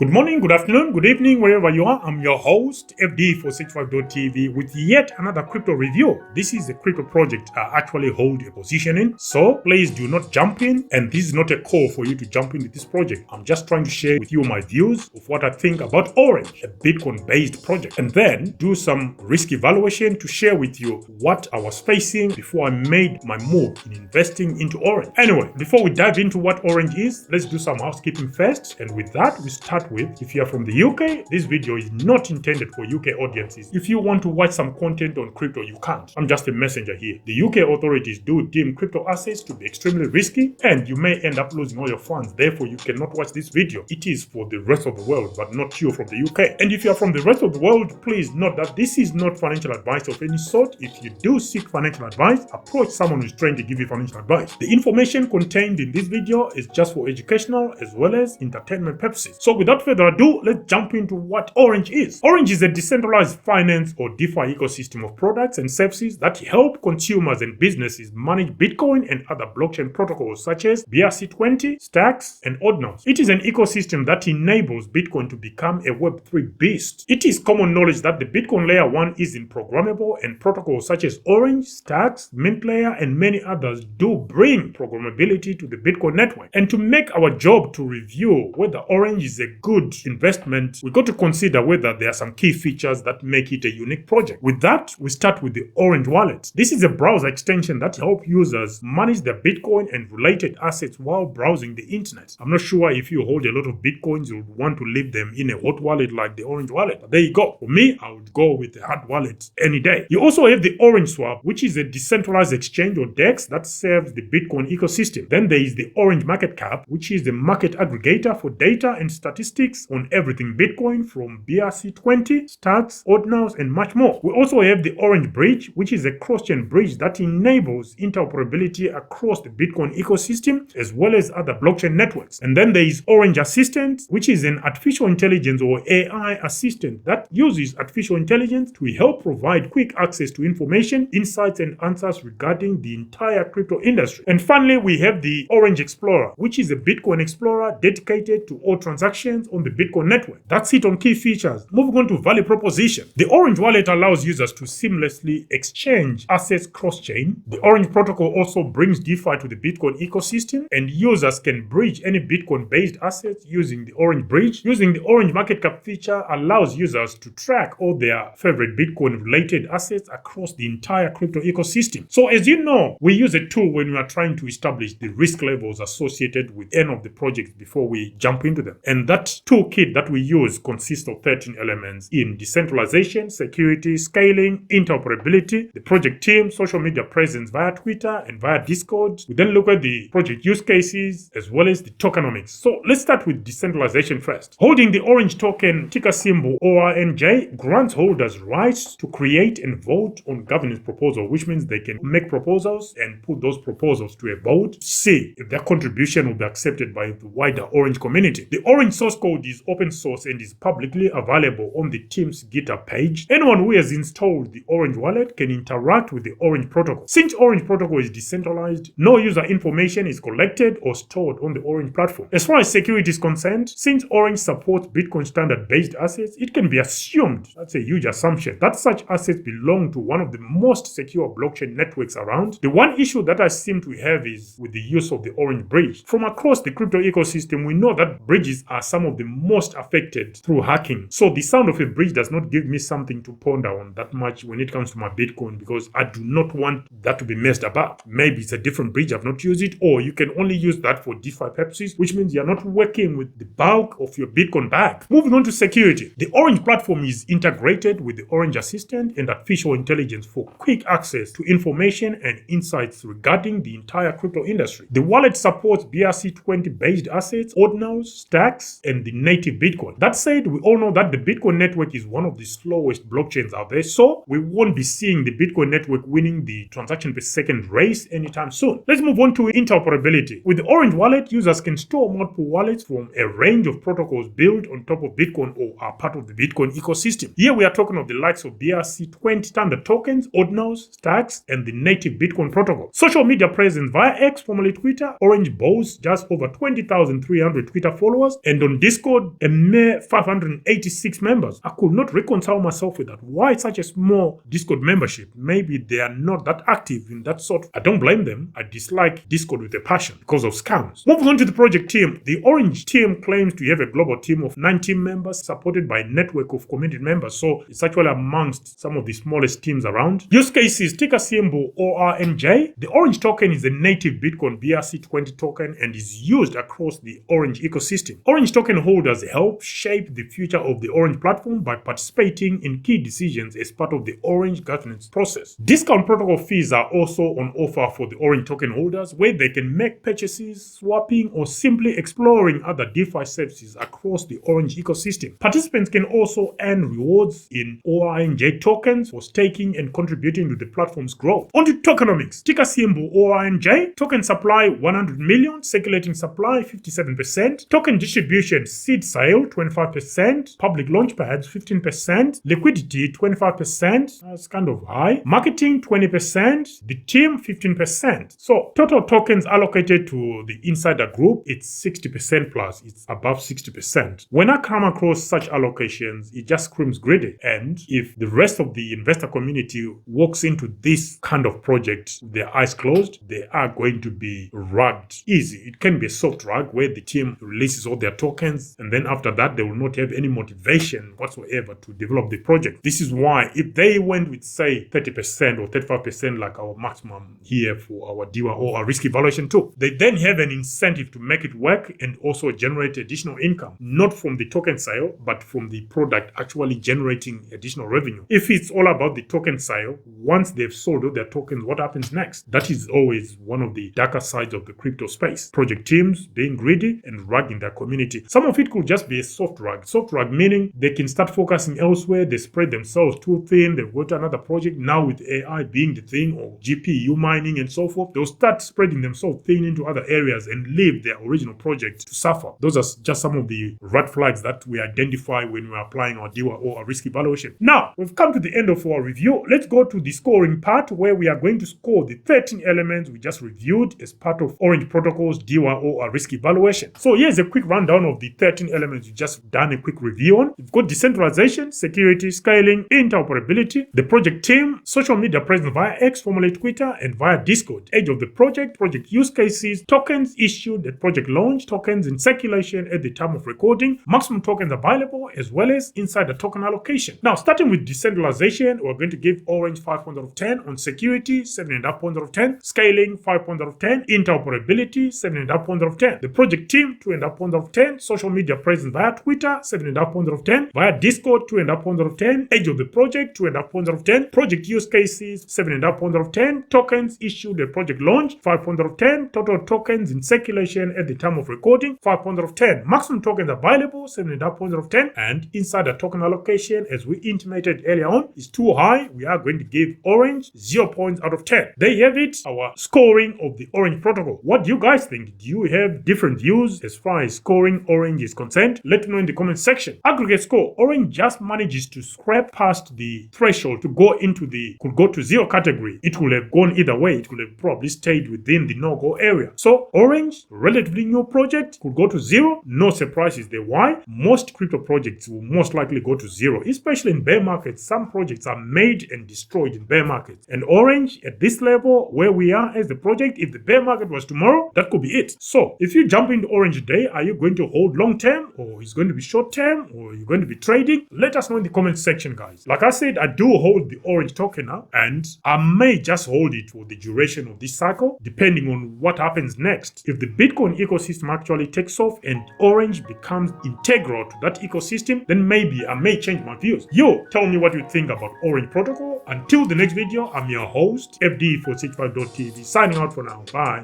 Good morning, good afternoon, good evening, wherever you are. I'm your host, FD465.tv, with yet another crypto review. This is a crypto project I actually hold a position in, so please do not jump in. And this is not a call for you to jump into this project. I'm just trying to share with you my views of what I think about ORNJ, a Bitcoin-based project, and then do some risk evaluation to share with you what I was facing before I made my move in investing into ORNJ. Anyway, before we dive into what ORNJ is, let's do some housekeeping first. And with that, we start with, if you are from the UK, this video is not intended for UK audiences. If you want to watch some content on crypto, you can't. I'm just a messenger here. The UK authorities do deem crypto assets to be extremely risky, and you may end up losing all your funds. Therefore, you cannot watch this video. It is for the rest of the world, but not you from the UK. And if you are from the rest of the world, please note that this is not financial advice of any sort. If you do seek financial advice, approach someone who is trying to give you financial advice. The information contained in this video is just for educational as well as entertainment purposes. So without further ado, let's jump into what ORNJ is. ORNJ is a decentralized finance or DeFi ecosystem of products and services that help consumers and businesses manage Bitcoin and other blockchain protocols such as BRC20, Stacks, and Ordinals. It is an ecosystem that enables Bitcoin to become a Web3 beast. It is common knowledge that the Bitcoin layer 1 isn't programmable, and protocols such as ORNJ, Stacks, Mint layer, and many others do bring programmability to the Bitcoin network. And to make our job to review whether ORNJ is a good investment, we got to consider whether there are some key features that make it a unique project. With that, we start with the ORNJ wallet. This is a browser extension that helps users manage their Bitcoin and related assets while browsing the internet. I'm not sure if you hold a lot of Bitcoins, you would want to leave them in a hot wallet like the ORNJ wallet. But there you go. For me, I would go with the hard wallet any day. You also have the ORNJ Swap, which is a decentralized exchange or DEX that serves the Bitcoin ecosystem. Then there is the ORNJ Market Cap, which is the market aggregator for data and statistics on everything Bitcoin, from BRC20, Stacks, Ordinals, and much more. We also have the ORNJ Bridge, which is a cross-chain bridge that enables interoperability across the Bitcoin ecosystem as well as other blockchain networks. And then there is ORNJ Assistant, which is an artificial intelligence or AI assistant that uses artificial intelligence to help provide quick access to information, insights, and answers regarding the entire crypto industry. And finally, we have the ORNJ Explorer, which is a Bitcoin explorer dedicated to all transactions on the Bitcoin network. That's it on key features. Moving on to value proposition. The ORNJ wallet allows users to seamlessly exchange assets cross-chain. The ORNJ protocol also brings DeFi to the Bitcoin ecosystem, and users can bridge any Bitcoin-based assets using the ORNJ Bridge. Using the ORNJ Market Cap feature allows users to track all their favorite Bitcoin-related assets across the entire crypto ecosystem. So as you know, we use a tool when we are trying to establish the risk levels associated with any of the projects before we jump into them. And that toolkit that we use consists of 13 elements in decentralization, security, scaling, interoperability, the project team, social media presence via Twitter and via Discord. We then look at the project use cases as well as the tokenomics. So let's start with decentralization first. Holding the ORNJ token, ticker symbol ORNJ, grants holders rights to create and vote on governance proposals, which means they can make proposals and put those proposals to a vote to see if their contribution will be accepted by the wider ORNJ community. The ORNJ source code is open source and is publicly available on the team's GitHub page. Anyone who has installed the ORNJ wallet can interact with the ORNJ protocol. Since ORNJ protocol is decentralized, no user information is collected or stored on the ORNJ platform. As far as security is concerned, since ORNJ supports Bitcoin standard-based assets, it can be assumed, that's a huge assumption, that such assets belong to one of the most secure blockchain networks around. The one issue that I seem to have is with the use of the ORNJ Bridge. From across the crypto ecosystem, we know that bridges are some of the most affected through hacking. So the sound of a bridge does not give me something to ponder on that much when it comes to my Bitcoin, because I do not want that to be messed about. Maybe it's a different bridge, I've not used it, or you can only use that for DeFi purposes, which means you're not working with the bulk of your Bitcoin bag. Moving on to security. The ORNJ platform is integrated with the ORNJ Assistant and artificial intelligence for quick access to information and insights regarding the entire crypto industry. The wallet supports BRC20 based assets, Ordinals, Stacks, and the native Bitcoin. That said, we all know that the Bitcoin network is one of the slowest blockchains out there, so we won't be seeing the Bitcoin network winning the transaction per second race anytime soon. Let's move on to interoperability. With the ORNJ wallet, users can store multiple wallets from a range of protocols built on top of Bitcoin or are part of the Bitcoin ecosystem. Here we are talking of the likes of BRC20 standard tokens, Ordinals, Stacks, and the native Bitcoin protocol. Social media presence via X, formerly Twitter, ORNJ boasts just over 20,300 Twitter followers, and on Discord, a mere 586 members. I could not reconcile myself with that. Why such a small Discord membership? Maybe they are not that active in that sort. I don't blame them. I dislike Discord with a passion because of scams. Moving on to the project team. The ORNJ team claims to have a global team of 19 members supported by a network of community members. So it's actually amongst some of the smallest teams around. Use cases, ticker symbol ORNJ. The ORNJ token is a native Bitcoin BRC20 token and is used across the ORNJ ecosystem. ORNJ token holders help shape the future of the ORNJ platform by participating in key decisions as part of the ORNJ governance process. Discount protocol fees are also on offer for the ORNJ token holders, where they can make purchases, swapping, or simply exploring other DeFi services across the ORNJ ecosystem. Participants can also earn rewards in ORNJ tokens for staking and contributing to the platform's growth. On to tokenomics. Ticker symbol ORNJ. Token supply 100 million, circulating supply 57%, token distribution seed sale 25%, public launchpads 15%, liquidity 25%, that's kind of high, marketing 20%, the team 15%. So total tokens allocated to the insider group, it's 60% plus, it's above 60%. When I come across such allocations, it just screams greedy. And if the rest of the investor community walks into this kind of project with their eyes closed, they are going to be rugged easy. It can be a soft rug where the team releases all their tokens, and then after that they will not have any motivation whatsoever to develop the project. This is why if they went with say 30% or 35% like our maximum here for our DIWA or our risk evaluation tool, they then have an incentive to make it work and also generate additional income, not from the token sale but from the product actually generating additional revenue. If it's all about the token sale, once they've sold all their tokens, what happens next? That is always one of the darker sides of the crypto space. Project teams being greedy and rugging their community. Some of it could just be a soft rug. Soft rug meaning they can start focusing elsewhere, they spread themselves too thin, they go to another project. Now with AI being the thing, or GPU mining and so forth, they'll start spreading themselves thin into other areas and leave their original project to suffer. Those are just some of the red flags that we identify when we're applying our DIWA or our risk evaluation. Now, we've come to the end of our review. Let's go to the scoring part where we are going to score the 13 elements we just reviewed as part of ORNJ Protocol's DIWA or our risk evaluation. So here's a quick rundown of the 13 elements we just done a quick review on. We've got decentralization, security, scaling, interoperability, the project team, social media presence via X, formerly Twitter, and via Discord, age of the project use cases, tokens issued at project launch, tokens in circulation at the time of recording, maximum tokens available, as well as insider token allocation. Now, starting with decentralization, we're going to give ORNJ 5 points out of 10, on security 7.5 points out of 10, scaling 5 points out of 10, interoperability 7.5 points out of 10, the project team 2.5 points out of 10, social media presence via Twitter 7.5 points out of 10, via Discord 2.5 points out of 10, age of the project 2.5 points out of 10, project use cases 7.5 points out of 10, tokens issued at project launch 5 points out of 10, total tokens in circulation at the time of recording 5 points out of 10, maximum tokens available 7.5 points out of 10, and insider token allocation, as we intimated earlier on, is too high. We are going to give ORNJ 0 points out of 10. There you have it, our scoring of the ORNJ protocol. What do you guys think? Do you have different views as far as scoring ORNJ is concerned? Let me know in the comment section. Aggregate score, ORNJ just manages to scrape past the threshold to go into the, could go to 0 category. It could have gone either way. It could have probably stayed within the no-go area. So ORNJ, relatively new project, could go to 0. No surprises there. Why? Most crypto projects will most likely go to 0, especially in bear markets. Some projects are made and destroyed in bear markets. And ORNJ, at this level where we are as the project, if the bear market was tomorrow, that could be it. So if you jump into ORNJ today, are you going to hold long term, or is it going to be short term, or are you going to be trading? Let us know in the comment section, guys. Like I said, I do hold the ORNJ token now, and I may just hold it for the duration of this cycle, depending on what happens next. If the Bitcoin ecosystem actually takes off and ORNJ becomes integral to that ecosystem, then maybe I may change my views. You tell me what you think about ORNJ protocol. Until the next video, I'm your host, FD for 65.tv, signing out for now. Bye.